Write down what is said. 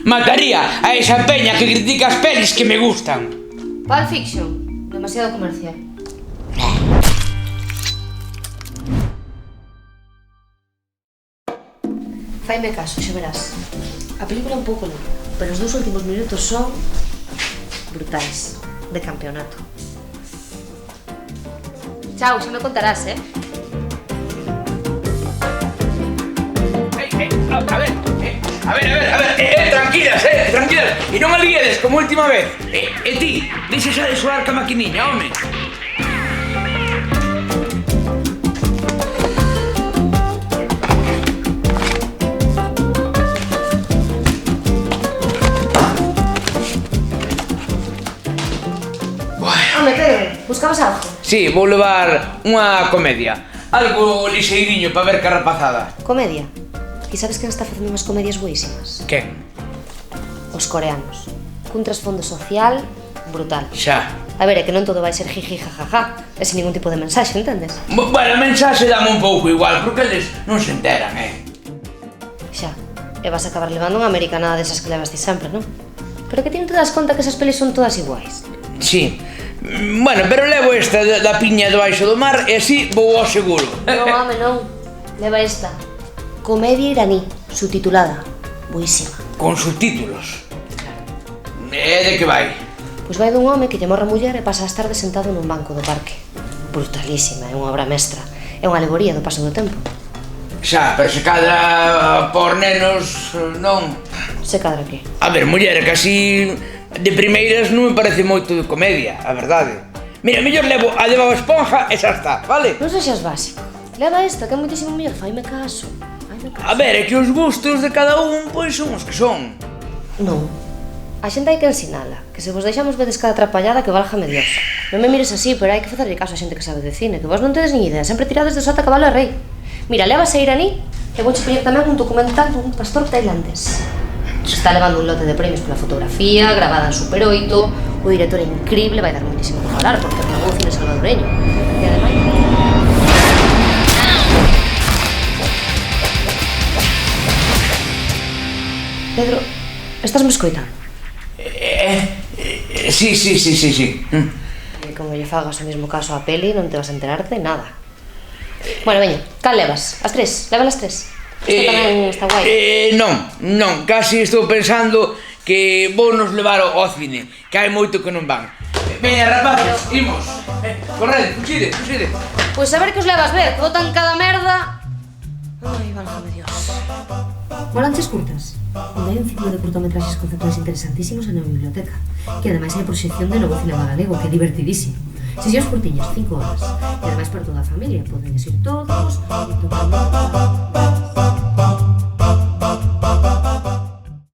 Mataría a esa peña que critica as pelis que me gustan. Pulp Fiction, demasiado comercial. Faime caso, xa verás. A película é un pouco longa, pero os 2 últimos minutos son brutais, de campeonato. Chao, xa me contarás, A ver, tranquilas, tranquilas. E non a líedes como última vez. E ti, deixa xa de soar ca maquiniña, home. Home, Pedro, buscabas algo? Sí, vou levar unha comedia. Algo lixeiriño para ver ca rapazada. Comedia? Ti sabes quen está facendo unhas comedias boísimas? Quen? Os coreanos. Cun trasfondo social brutal. Xa. A ver, é que non todo vai ser jiji jajaja, e sin ningún tipo de mensaxe, entendes? Bueno, a mensaxe dame un pouco igual, porque eles non se enteran, Xa, e vas a acabar levando unha americanada desas que levas ti sempre, non? Pero que ti non te das conta que esas pelis son todas iguais? Sí. Bueno, pero levo esta da piña do baixo do mar e así vou ao seguro. Non, home, non. Leva esta. Comedia iraní, subtitulada. Boísima. Con subtítulos. E de que vai? Pois vai dun home que lle morre a muller e pasa as tardes sentado nun banco do parque. Brutalísima, é unha obra mestra. É unha alegoría do paso do tempo. Xa, pero se cadra por nenos, non. Se cadra que? A ver, muller, casi de primeiras non me parece moito de comedia, a verdade. Mira, mellor levo a de Bob Esponja e xa está, vale? Non sexas básico. Leva esta, que é moitísimo mellor, faime caso. A ver, é que os gustos de cada un, pois, son os que son. Non. A xente hai que ensinala, que se vos deixamos vedes cada atrapallada que valgame Dios. Non me mires así, pero hai que facerlle caso a xente que sabe de cine, que vos non tedes ni idea, sempre tirades de sota, cabalo e rei. Mira, levas a iraní e vou poñer tamén un documental dun pastor tailandés. Está levando un lote de premios pola fotografía, gravada en Super 8, o director é increíble, vai dar muitísimo que falar, porque é un cine salvadoreño. E ademais... Pedro, estás me escoitando? Sí. E como lle fagas o mesmo caso á peli, non te vas a enterarte de nada. Bueno, veña, cal levas? As tres? Leva as tres? Isto tamén está guai. Non, casi estou pensando que vou nos levar ao cine, que hai moito que non van. Veña, rapaces, imos. Corred, fuxide. Pois a ver que os levas, ver, que botan cada merda. Ai, válgame Dios. Volantes curtas. Onde hai un ciclo de cortometraxes conceptuais interesantísimos na biblioteca, que ademais hai proxección de novo cinema galego, que é divertidísimo. Sesións curtiñas, 5 horas. E ademais para toda a familia, poden ir todos e totalmente